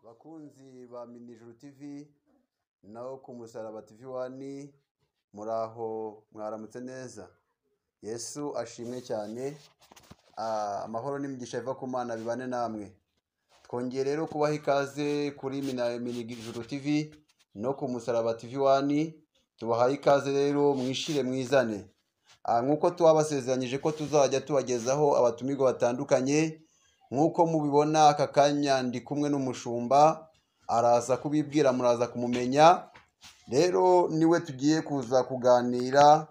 Bakunzi ba Minijuru TV naho ku Musaraba TV 1 muraho mwaramutse neza. Yesu ashimwe cyane. Amahoro n'imigisha biva ku Mana bibane namwe. Twongeye rero kubaha ikaze kuri Minijuru TV no ku Musaraba TV 1. Tubahaye ikaze rero mwishire mwizane. Nkuko twabasezeranyije ko tuzajya tubagezaho abatumirwa batandukanye. Nkuko mubibona aka kanya ndi kumwe n'umushumba araza kubibwira muraza kumumenya. Rero niwe tugiye kuza kuganira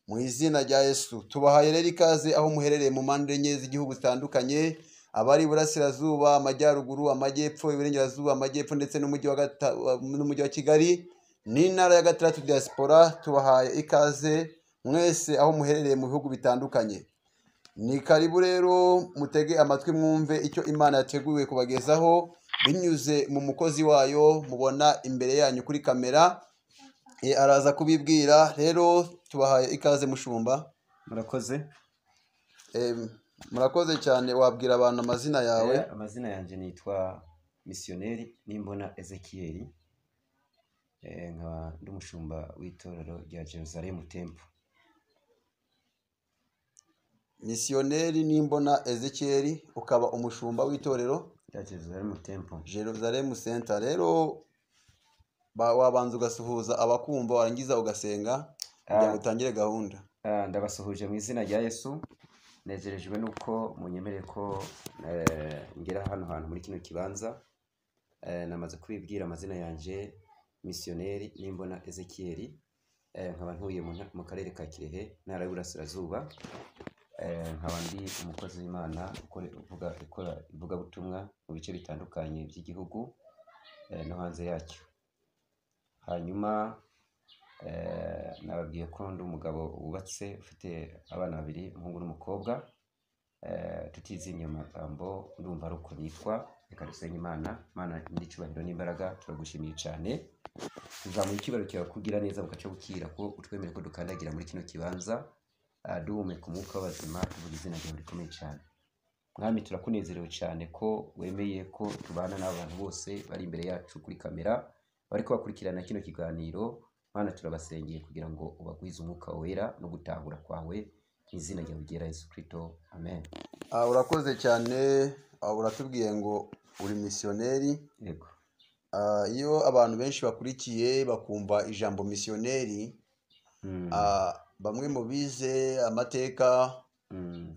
mu izina rya Yesu. Tubahaye rero ikaze aho muherereye mu mpande enye z'igihugu zitandukanye, abari burasirazuba, amajyaruguru, amajyepfo, iburengerazuba, amajyepfo ndetse n'umujyi wa Kigali n'intara ya Gatandatu diaspora. Tubahaye ikaze mwese aho muherereye mu bihugu bitandukanye. Ni karibu rero mutege amatwi mwumve icyo Imana yateguye kubagezaho binyuze mu mukozi wayo mubona imbere yanyu kuri kamera. Araza kubibwira. Rero tubahaye ikaze mushumba. Murakoze. Murakoze cyane. Wabwira abantu amazina yawe? Amazina yanjye nitwa Missionnaire Nimbona Ezekiel. Nkaba ndi umushumba w'itorero rya Jerusalem Temple. Missionnaire Nimbona Ezekiel, ukaba umushumba w'itorero rya Jerusalem Temple. Jerusalem Center. Rero wabanza ugasuhuza abakumva warangiza ugasenga kugira ngo utangire gahunda. Ndabasuhuje mu izina rya Yesu. Nezerejwe nuko munyemereye ko ngera hano hantu muri kino kibanza. Namaze kubibwira amazina yanjye Missionnaire Nimbona Ezekiel. Nkaba ntuye mu karere ka Kirehe, ntara y'Iburasirazuba. Nkaba ndi umukozi w'Imana ukora ivugabutumwa mu bice bitandukanye by'igihugu no hanze yacyo. Hanyuma nababwiye ko ndi umugabo wubatse ufite abana babiri, umuhungu n'umukobwa. Tutizimye amagambo ndumva ari uko nitwa. Reka dusenge Imana. Mana nyir'icyubahiro n'imbaraga, turagushimiye cyane. Tuzamuye icyubahiro cyawe kugira neza bugaca bukira ko utwemere ko dukandagira muri kino kibanza. Duhumeka umwuka w'abazima, tuvuga izina ryawe rikomeye cyane. Mwami, turakunezerewe cyane ko wemeye ko tubana n'abantu bose bari imbere yacu kuri kamera bari kubakurikirana kino kiganiro. Mana, turabasengeye kugira ngo ubagwize umwuka wera no gutahura kwawe mu izina ryawe ryera Yesu Kristo, amen. Urakoze cyane. Uratubwiye ngo uri missionnaire. Yego. Iyo abantu benshi bakurikiye bakumva ijambo missionnaire, bamwe mu bize amateka,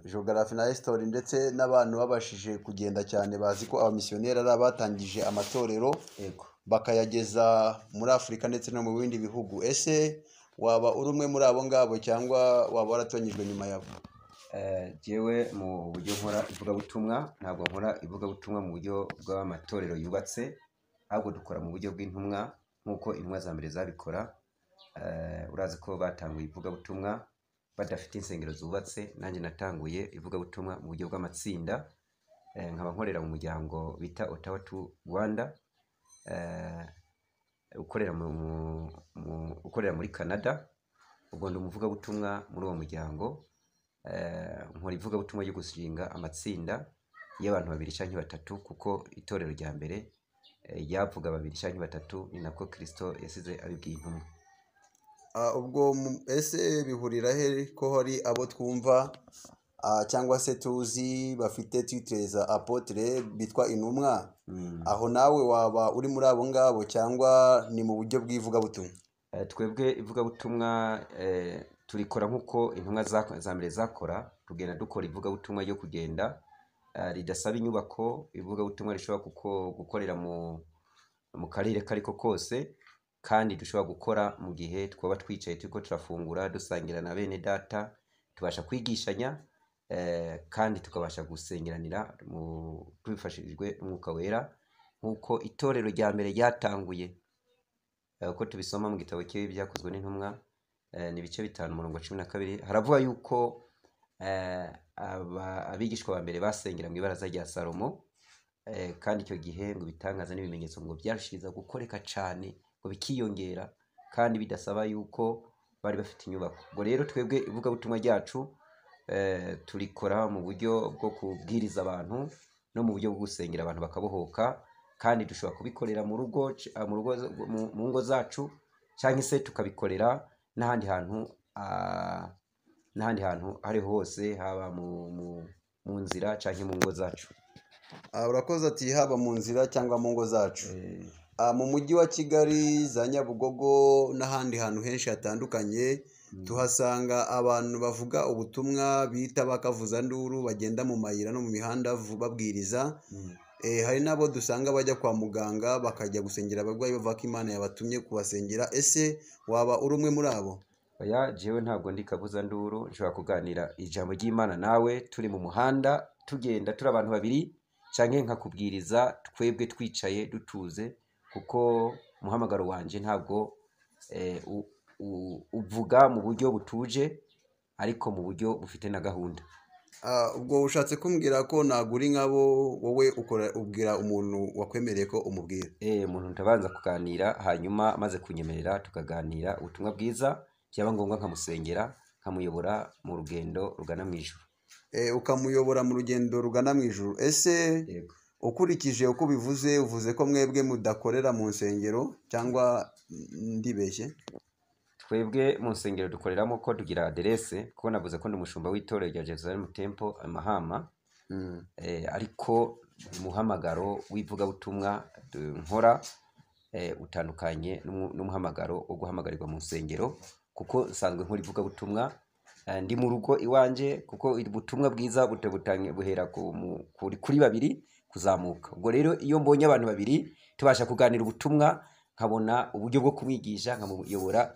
geography na history ndetse n'abantu babashije kugenda cyane bazi ko abamisiyoneri ari abatangije amatorero bakayageza muri Afurika ndetse no mu bindi bihugu. Ese waba uri umwe muri abo ngabo cyangwa waba waratonyejwe nyuma yabo? Jewe mu buryo nkora ivugabutumwa ntabwo nkora ivugabutumwa mu buryo bw'amatorero yubatse, ahubwo dukora mu buryo bw'intumwa nk'uko intumwa za mbere zabikora. Urazi ko batanguye ivugabutumwa badafite insengero zubatse. Nanjye natanguye ivugabutumwa mu buryo bw'amatsinda. Nkaba nkorera mu muryango bita Ottawa to Rwanda, ukorera muri Canada. Ubwo ndi umuvugabutumwa muri uwo muryango. Nkora ivugabutumwa ryo gushinga amatsinda y'abantu babiri cyangwa batatu, kuko itorero rya mbere ryavuga babiri cyangwa batatu, ni nako Kristo yasize abibwiye intumwa. Ubwo ese bihurira he ko hari abo twumva cyangwa se tuzi bafite titre za apotre bitwa intumwa? Aho nawe waba uri muri abo ngabo cyangwa ni mu buryo bw'ivugabutumwa? Twebwe ivugabutumwa turikora nk'uko intumwa za mbere zakora. Tugenda dukora ivugabutumwa ryo kugenda ridasaba inyubako. Ivugabutumwa rishobora gukorera mu karere kariko kose, kandi dushobora gukora mu gihe twaba twicaye turiko turafungura dusangira na bene data, tubasha kwigishanya kandi tukabasha gusengeranira tubifashijwe n'umwuka wera, nk'uko itorero rya mbere ryatanguye. Uko tubisoma mu gitabo cy'ibyakozwe n'intumwa ni ibice 5:12 haravuga yuko abigishwa ba mbere basengera mu ibaraza rya Salomo, kandi icyo gihe ngo bitangaza n'ibimenyetso ngo byarushiza gukoreka cyane, ngo bikiyongera kandi bidasaba yuko bari bafite inyubako. Ubwo rero twebwe ivugabutumwa ryacu turikora mu buryo bwo kubwiriza abantu no mu buryo bwo gusengera abantu bakabohoka kandi dushobora kubikorera mu rugo mu ngo zacu, cyangwa se tukabikorera n'ahandi hantu ari hose, haba mu nzira cyangwa mu ngo zacu. urakoze ati haba mu nzira cyangwa mu ngo zacu. Mu mujyi wa Kigali, za Nyabugogo n'ahandi hantu henshi hatandukanye tuhasanga abantu bavuga ubutumwa bita bakavuzanduru, bagenda mu mayira no mu mihanda babwiriza. Hari n'abo dusanga bajya kwa muganga bakajya gusengera abarwayi bavuga ko Imana yabatumye kubasengera. Ese waba uri umwe muri abo? Oya, jewe ntabwo ndi kavuzanduru. Nshobora kuganira ijambo ry'Imana nawe turi mu muhanda tugenda turi abantu babiri, cyangwa nkakubwiriza twebwe twicaye dutuze, kuko umuhamagaro wanje ntabwo uvuga mu buryo butuje, ariko mu buryo bufite na gahunda. Ubwo ushatse kumbwira ko naguri nkabo wowe ubwira umuntu wakwemereye ko umubwira? Umuntu ndabanza kuganira, hanyuma maze kunyemerera tukaganira ubutumwa bwiza, cyaba ngombwa nkamusengera, nkamuyobora mu rugendo rugana mu ijuru. Ukamuyobora mu rugendo rugana mu ijuru. Ese ukurikije uko bivuze, uvuze ko mwebwe mudakorera mu nsengero, cyangwa ndibeshye? Twebwe mu nsengero dukoreramo ko tugira aderese, kuko navuze ko ndi umushumba w'itorero rya Jerusalem Temple Mahama. Ariko umuhamagaro w'ivugabutumwa nkora utandukanye n'umuhamagaro wo guhamagarirwa mu nsengero, kuko nsanzwe nkora ivugabutumwa ndi mu rugo iwanje, kuko ubutumwa bwiza buhera kuri babiri kuzamuka. Ubwo rero iyo mbonye abantu babiri tubasha kuganira ubutumwa, nkabona uburyo bwo kumwigisha, nkamuyobora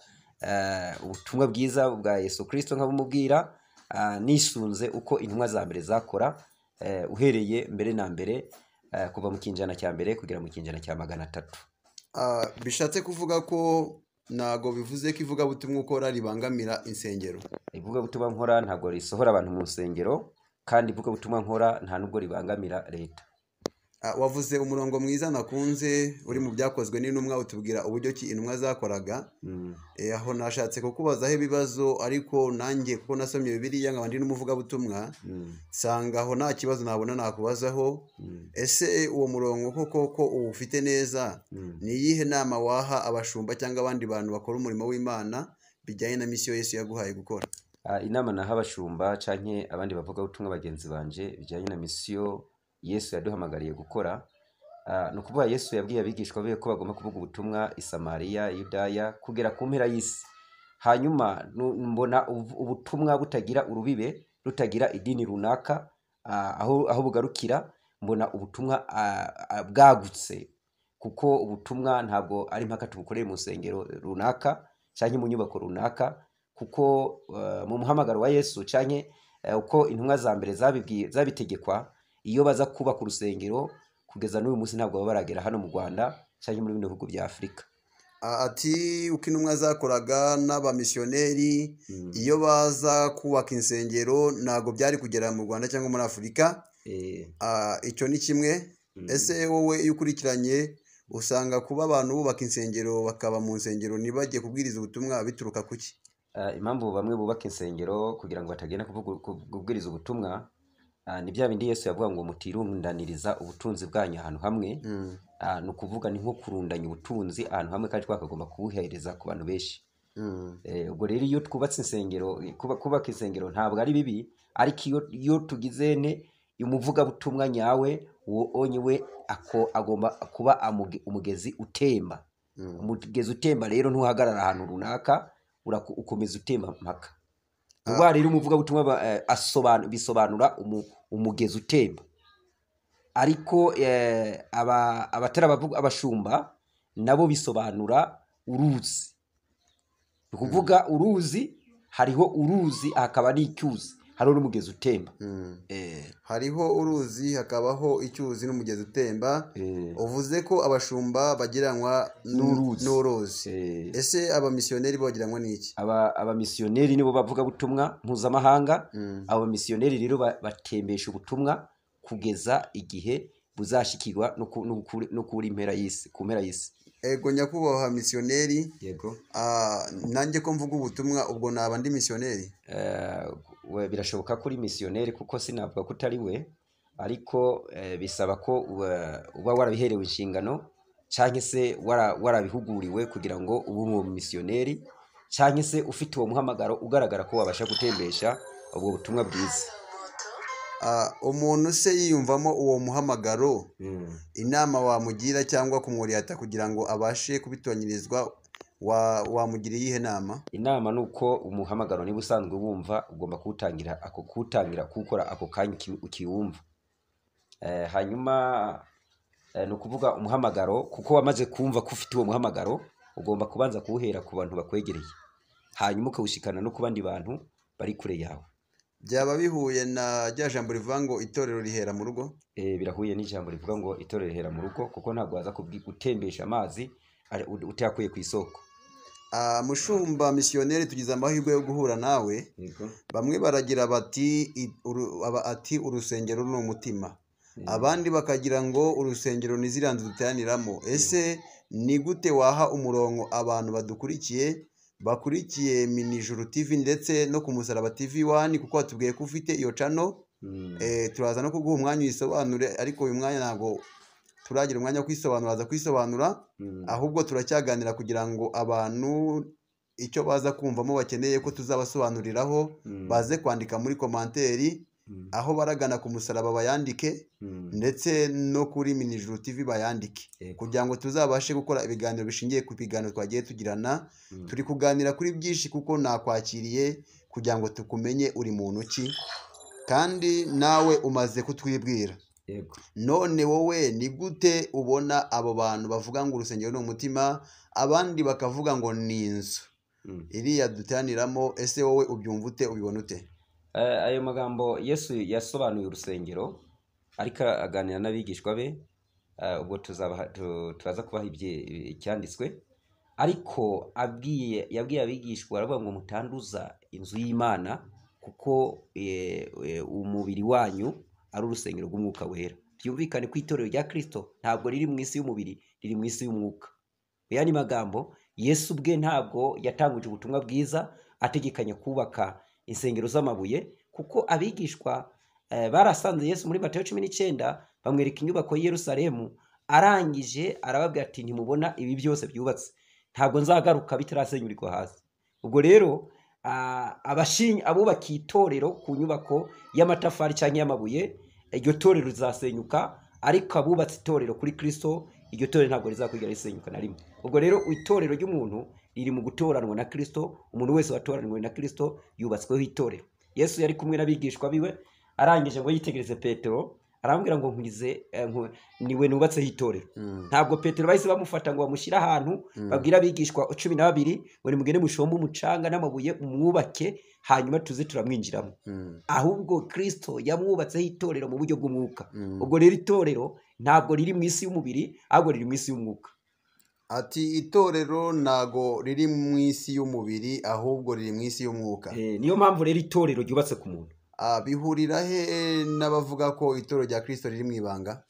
ubutumwa bwiza bwa Yesu Kristo, nkabumubwira nisunze uko intumwa za mbere zakora, uhereye mbere na mbere kuva mu kinjana cya mbere kugera mu kinjana cya 300. Bishatse kuvuga ko ntago bivuze ko ivugabutumwa ukora ribangamira insengero? Ivugabutumwa nkora ntabwo risohora abantu mu nsengero, kandi ivugabutumwa nkora nta nubwo ribangamira leta. Wavuze umurongo mwiza nakunze uri mu byakozwe n'intumwa, utubwira uburyo ki intumwa zakoraga. Aho nashatse kukubazaho ibibazo, ariko nanjye kuko nasomye Bibiliya nkaba ndi n'umuvugabutumwa, nsanga aho nta kibazo nabona nakubazaho. Ese uwo murongo koko uwufite neza, ni iyihe nama waha abashumba cyangwa abandi bantu bakora umurimo w'Imana bijyanye na misiyo Yesu yaguhaye gukora? Inama naha abashumba canke abandi bavugabutumwa bagenzi banje bijyanye na misiyo Yesu yaduhamagariye gukora, ni ukuvuga Yesu yabwiye abigishwa be ko bagomba kuvuga ubutumwa i Samariya, Yudaya, kugera ku mpera y'isi. Hanyuma mbona ubutumwa butagira urubibe, rutagira idini runaka aho bugarukira. Mbona ubutumwa bwagutse, kuko ubutumwa ntabwo ari mpaka tubukoreye mu nsengero runaka cyangwa mu nyubako runaka, kuko mu muhamagaro wa Yesu cyangwa uko intumwa za mbere zabitegekwa, iyo baza kubaka urusengero kugeza n'uyu munsi ntabwo baba baragera hano mu Rwanda cyangwa muri bino bihugu bya Afurika. Ati uko intumwa zakoraga n'abamisiyoneri, iyo baza kubaka insengero ntabwo byari kugera mu Rwanda cyangwa muri Afurika. Icyo ni kimwe. Ese wowe iyo ukurikiranye usanga kuba abantu bubaka insengero bakaba mu nsengero ntibajye kubwiriza ubutumwa bituruka kuki? Impamvu bamwe bubaka insengero kugira ngo batagenda kubwiriza ubutumwa, ni bya bindi Yesu yavuga ngo mutirundaniriza ubutunzi bwanyu ahantu hamwe. Ni ukuvuga ni nko kurundanya ubutunzi ahantu hamwe, kandi twakagomba kubuhereza ku bantu benshi. Ubwo rero iyo twubatse insengero, kubaka insengero ntabwo ari bibi, ariko iyo tugize umuvugabutumwa nyawe, uwo onyewe agomba kuba umugezi utemba. Umugezi utemba rero ntuhagarara ahantu runaka, ukomeza utemba mpaka. Ubwo rero umuvugabutumwa bisobanura umugezi utemba. Ariko abatari abashumba nabo bisobanura uruzi. Ni ukuvuga uruzi, hariho uruzi hakaba n'icyuzi, hariho n'umugezi utemba. Hariho uruzi hakabaho icyuzi n'umugezi utemba. Uvuze ko abashumba bagiranwa n'uruzi. Ese abamisiyoneri bagiranwa n'iki? Abamisiyoneri nibo bavuga butumwa mpuzamahanga. Abamisiyoneri rero batembesha ubutumwa kugeza igihe buzashikirwa no kuri impera y'isi, ku mpera y'isi. Ego nyakubahwa misiyoneri. Yego. Nanjye ko mvuga ubutumwa, ubwo naba ndi misiyoneri? Birashoboka ko uri misiyoneri, kuko sinavuga ko utari we, ariko bisaba ko uba warabiherewe inshingano cyangwa se warabihuguriwe kugira ngo ube uwo misiyoneri cyangwa se ufite uwo muhamagaro ugaragara ko wabasha gutembesha ubwo butumwa bwiza. Umuntu se yiyumvamo uwo muhamagaro, inama wamugira cyangwa kumwuriyata kugira ngo abashe kubitonyirizwa, wamugira iyihe nama? Inama ni uko umuhamagaro niba usanzwe wumva ugomba kuwutangira kuwukora ako kanya ukiwumva. Hanyuma ni ukuvuga umuhamagaro, kuko wamaze kumva ko ufite uwo muhamagaro ugomba kubanza kuwuhera ku bantu bakwegereye, hanyuma ukawushikana no ku bandi bantu bari kure yawe. Byaba bihuye na rya jambo rivuga ngo itorero rihera mu rugo? Birahuye n'ijambo rivuga ngo itorero rihera mu rugo, kuko ntabwo waza gutembesha amazi utayakuye ku isoko. Mushumba misiyoneri, tugize amahirwe yo guhura nawe. Bamwe baragira bati urusengero ni umutima, abandi bakagira ngo urusengero ni ziriya nzu duteraniramo. Ese ni gute waha umurongo abantu bakurikiye Minijuru TV ndetse no ku Musaraba TV 1, kuko watubwiye ko ufite iyo channel? Turaza no kuguha umwanya uyisobanure, ariko uyu mwanya ntabwo turagira umwanya wo kwisobanura, ahubwo turacyaganira kugira ngo abantu icyo baza kumvamo bakeneye ko tuzabasobanuriraho baze kwandika muri komanteri, aho baragana ku Musaraba bayandike, ndetse no kuri Minijuru TV bayandike, kugira ngo tuzabashe gukora ibiganiro bishingiye ku biganiro twagiye tugirana. Turi kuganira kuri byinshi kuko nakwakiriye kugira ngo tukumenye uri muntu ki, kandi nawe umaze kutwibwira. None wowe ni gute ubona abo bantu bavuga ngo urusengero ni umutima, abandi bakavuga ngo ni inzu iriya duteraniramo? Ese wowe ubyumva ute, ubibona ute? Ayo magambo Yesu yasobanuye urusengero, ariko aganira n'abigishwa be, ubwo turaza kubaha icyanditswe, ariko yabwiye abigishwa aravuga ngo mutanduza inzu y'Imana, kuko umubiri wanyu ari urusengero rw'umwuka wera. Byumvikane ko itorero rya Kristo ntabwo riri mu isi y'umubiri, riri mu isi y'umwuka. Yani magambo, Yesu ubwe ntabwo yatanguje ubutumwa bwiza ategekanya kubaka insengero z'amabuye, kuko abigishwa barasanze Yesu muri Matayo 19 bamwereka inyubako y'i Yerusalemu, arangije arababwira ati ntimubona ibi byose byubatse, ntabwo nzagaruka bitarasenyurirwa hasi. Ubwo rero abubaka itorero ku nyubako y'amatafari cyangwa y'amabuye, iryo torero rizasenyuka, ariko abubatse itorero kuri Kristo, iryo torero ntabwo rizakwigera risenyuka na rimwe. Ubwo rero itorero ry'umuntu riri mu gutoranwa na Kristo. Umuntu wese watoranwe na Kristo yubatsweho itorero. Yesu yari kumwe n'abigishwa biwe, arangije ngo yitegereze Petero, arambwira ngo niwe nubatseho itorero. Ntabwo Petero bahise bamufata ngo bamushyire ahantu, babwira abigishwa 12 ngo nimugende mushombe umucanga n'amabuye umwubake, hanyuma tuze turamwinjiramo. Ahubwo Kristo yamwubatseho itorero mu buryo bw'umwuka. Ubwo rero itorero ntabwo riri mu isi y'umubiri, ahubwo riri mu isi y'umwuka. Ati itorero ntago riri mu isi y'umubiri, ahubwo riri mu isi y'umwuka. Niyo mpamvu rero itorero ryubatse ku muntu. Bihurira he n'abavuga ko itorero rya Kristo riri mu ibanga?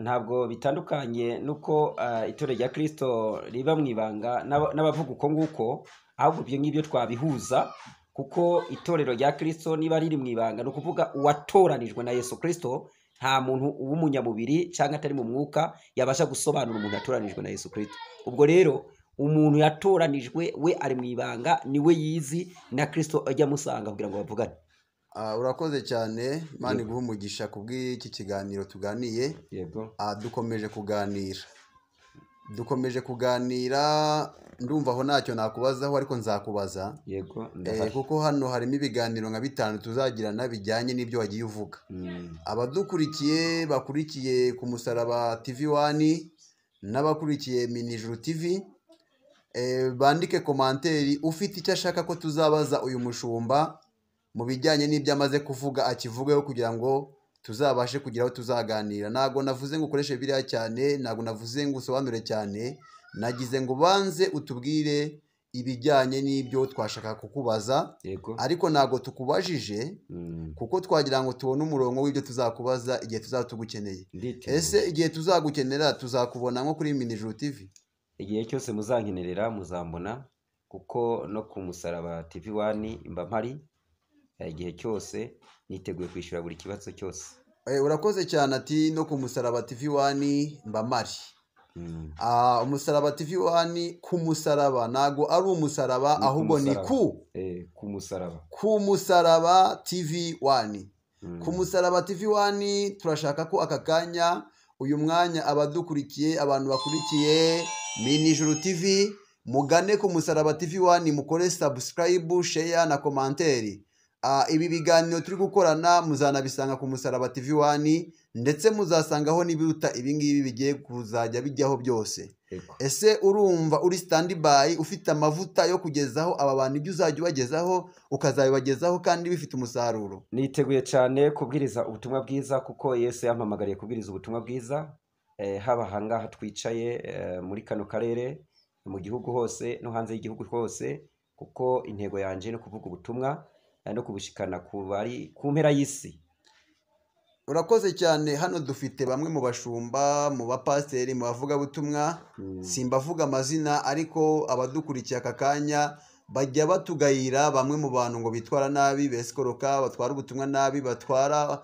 Ntabwo bitandukanye nuko itorero rya Kristo riba mu ibanga n'abavuga uko nguko, ahubwo ibyo ngibyo twabihuza, kuko itorero rya Kristo niba riri mu ibanga, no kuvuga uwatoranijwe na Yesu Kristo. Nta muntu w'umunyamubiri cyangwa atari mu mwuka yabasha gusobanura umuntu yatoranijwe na Yesu Kristo. Ubwo rero umuntu yatoranijwe we ari mu ibanga, niwe yizi na Kristo ajya musanga kugira ngo bavugane. Urakoze cyane, Imana iguhe umugisha kubw'iki kiganiro tuganiye. Yego. Dukomeje kuganira, ndumva aho ntacyo nakubazaho, ariko nzakubaza. Yego. Kuko hano harimo ibiganiro nka 5 tuzagirana bijyanye n'ibyo wagiye uvuga. Abadukurikiye bakurikiye ku Musaraba TV 1 n'abakurikiye Minijuru TV, bandike komanteri ufite icyo ashaka ko tuzabaza uyu mushumba mu bijyanye n'ibyo amaze kuvuga, akivugeho kugira ngo tuzabashe kugira aho tuzaganira. Ntago navuze ngo ukoreshe biriya cyane, ntago navuze ngo usobanure cyane, nagize ngo banze utubwire ibijyanye n'ibyo twashaka kukubaza. Ariko ntago tukubajije kuko twagira ngo tubone umurongo w'ibyo tuzakubaza igihe tuzaba tugukeneye. Ese igihe tuzagukenera tuzakubona nko kuri Minijuru TV? Igihe cyose muzankenerera muzambona, kuko no ku Musaraba TV 1 imba mpari igihe cyose, niteguye kwishyura buri kibazo cyose. urakoze cyane ati no ku musaraba TV wani mbamari. Umusaraba TV wani ku musaraba ntago ari umusaraba ahubwo ni ku musaraba TV wani. Ku musaraba TV wani turashaka ko aka kanya uyu mwanya abadukurikiye abantu bakurikiye Minijuru TV mugane ku musaraba TV wani mukore subscribe, share na commentaire. Ibi biganiro turi gukorana muzanabisanga ku musaraba TV wani ndetse muzasangaho n'ibiruta ibingibi bigiye kuzajya bijyaho byose. Ese urumva uri standby ufite amavuta yo kugezaho aba bantu ibyo uzajya ubagezaho ukazabibagezaho kandi bifite umusaruro? Niteguye cyane kubwiriza ubutumwa bwiza kuko Yesu yampamagariye kubwiriza ubutumwa bwiza haba hangaha twicaye muri kano karere mu gihugu hose no hanze y'igihugu hose, kuko intego yanje no kuvuga ubutumwa no kubushikana ku mpera y'isi. Urakoze cyane. Hano dufite bamwe mu bashumba, mu bapasiteri, mu bavuga butumwa, simbavuga amazina ariko abadukurikiye aka kanya bajya batugayira bamwe mu bantu ngo bitwara nabi, besikoroka, batwara ubutumwa nabi, batwara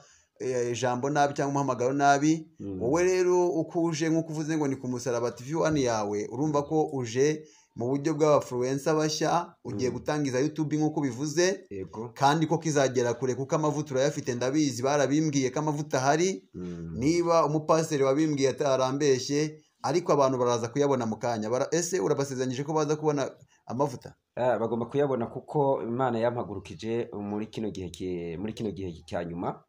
ijambo nabi cyangwa umuhamagaro nabi. Wowe rero uko uje nk'uko uvuze ngo ni ku musaraba TV wani yawe, urumva ko uje mu buryo bw'abafluencer bashya, ugiye gutangiza YouTube nk'uko bivuze, kandi ko kizagera kure kuko amavuta urayafite ndabizi, barabimbwiye ko amavuta ahari. Niba umupasiteri wabimbwiye atarambeshye, ariko abantu baraza kuyabona mu kanya. Ese urabasezeranyije ko baza kubona amavuta? Bagomba kuyabona kuko Imana yampagurukije muri kino gihe cya nyuma,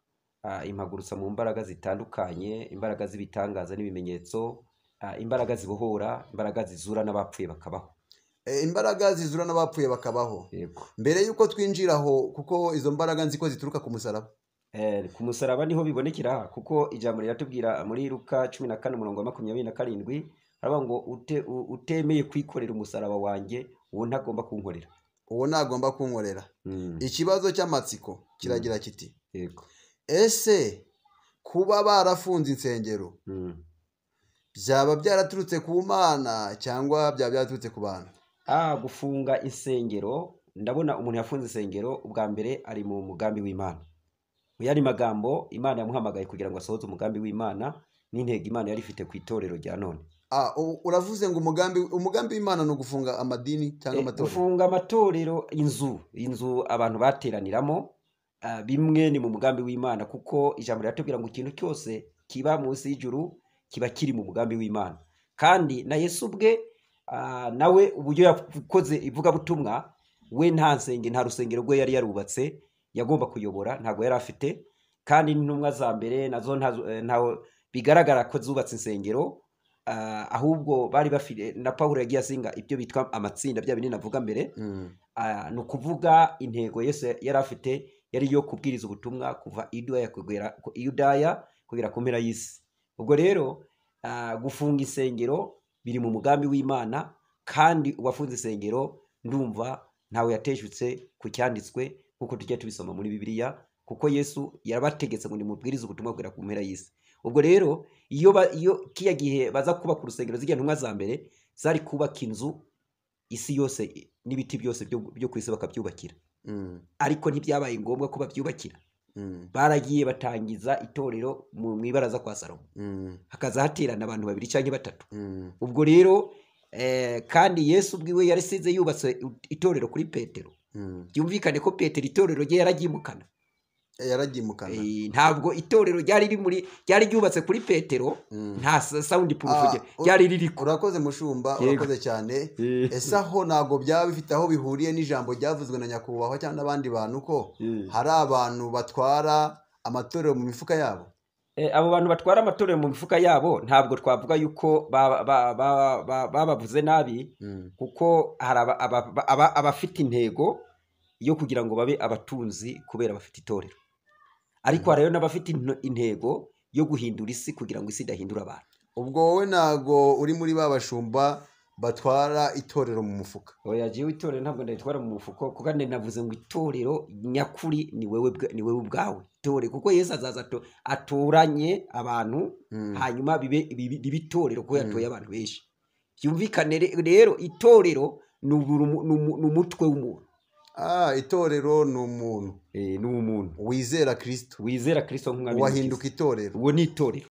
impagurutsa mu mbaraga zitandukanye, imbaraga z'ibitangaza n'ibimenyetso, imbaraga zibohora, imbaraga zizura n'abapfuye bakabaho. Imbaraga zizura n'abapfuye bakabaho. Mbere yuko twinjiraho, kuko izo mbaraga nzi ko zituruka ku musaraba. Ku musaraba niho bibonekera, kuko ijambo riratubwira muri Luka 14:27 haravuga ngo utemeye kwikorera umusaraba wanjye uwo ntagomba kunkorera. Uwo ntagomba kunkorera. Ikibazo cy'amatsiko kiragira kiti, ese kuba barafunze insengero byaba byaraturutse ku Mana cyangwa byaba byaraturutse ku bantu? Gufunga insengero, ndabona umuntu yafunze insengero ubwa mbere ari mu mugambi w'Imana. Mu yandi magambo, Imana yamuhamagaye kugira ngo asohoze umugambi w'Imana n'intego Imana yari ifite ku itorero rya none. Uravuze ngo umugambi w'Imana no gufunga amadini cyangwa amatorero? Gufunga amatorero, inzu abantu bateraniramo, bimwe ni mu mugambi w'Imana, kuko ijambo riratubwira ngo ikintu cyose kiba munsi y'ijuru kiba kiri mu mugambi w'Imana. Kandi na Yesu ubwe nawe uburyo yakoze ivugabutumwa, we nta rusengero rwe yari yarubatse, yagomba kuyobora, ntabwo yari afite. Kandi n'intumwa za mbere nazo ntaho bigaragara ko zubatse insengero, ahubwo bari bafite, na Pawulo yagiye asinga ibyo bitwa amatsinda bya binini navuga mbere. Ni ukuvuga intego Yesu yari afite yari yo kubwiriza ubutumwa kuva Yudaya kugera ku mpera y'isi. Ubwo rero gufunga insengero biri mu mugambi w'Imana, kandi uwafunze insengero ndumva ntawe yateshutse ku cyanditswe kuko tujya tubisoma muri Bibiliya, kuko Yesu yarabategetse ngo nimubwirize ubutumwa kugera ku mpera y'isi. Ubwo rero iyo kiya gihe baza kuba ku rusengero zijya ntumwa za mbere zari kubaka inzu isi yose n'ibiti byose byo ku isi bakabyubakira, ariko ntibyabaye ngombwa ko babyubakira. Baragiye batangiza itorero mu ibaraza kwa Salomo, hakaza haterana abantu 2 cyangwa 3. Ubwo rero kandi Yesu ubwiwe yarisize yubatse itorero kuri Petero. Byumvikane ko Petero itorero rye yaragimukana. Ntabwo itorero ryari ryubatse kuri Petero, nta sound proof ryari ririko. Urakoze mushumba, urakoze cyane. Ese aho ntago byaba bifite aho bihuriye n'ijambo ryavuzwe na nyakubahwa cyangwa abandi bantu ko hari abantu batwara amatorero mu mifuka yabo? Abo bantu batwara amatorero mu mifuka yabo ntabwo twavuga yuko babavuze nabi, kuko hari abafite intego yo kugira ngo babe abatunzi kubera bafite itorero, ariko hari n'abafite intego yo guhindura isi kugira ngo isi idahindura abantu. Ubwo wowe ntago uri muri babashumba batwara itorero mu mufuka? Oya, jewe itorero ntabwo ndayitwara mu mufuko, kuko navuze ngo itorero nyakuri ni wewe ubwawe itorero, kuko Yesu azaza atoranye abantu hanyuma bibe itorero, kuko yatoye abantu benshi. Byumvikane rero itorero ni umutwe w'umuntu. Itorero ni umuntu ni umuntu wizera Kristo wizera Kristo nk'umwami wahinduka itorero. uwo ni itorero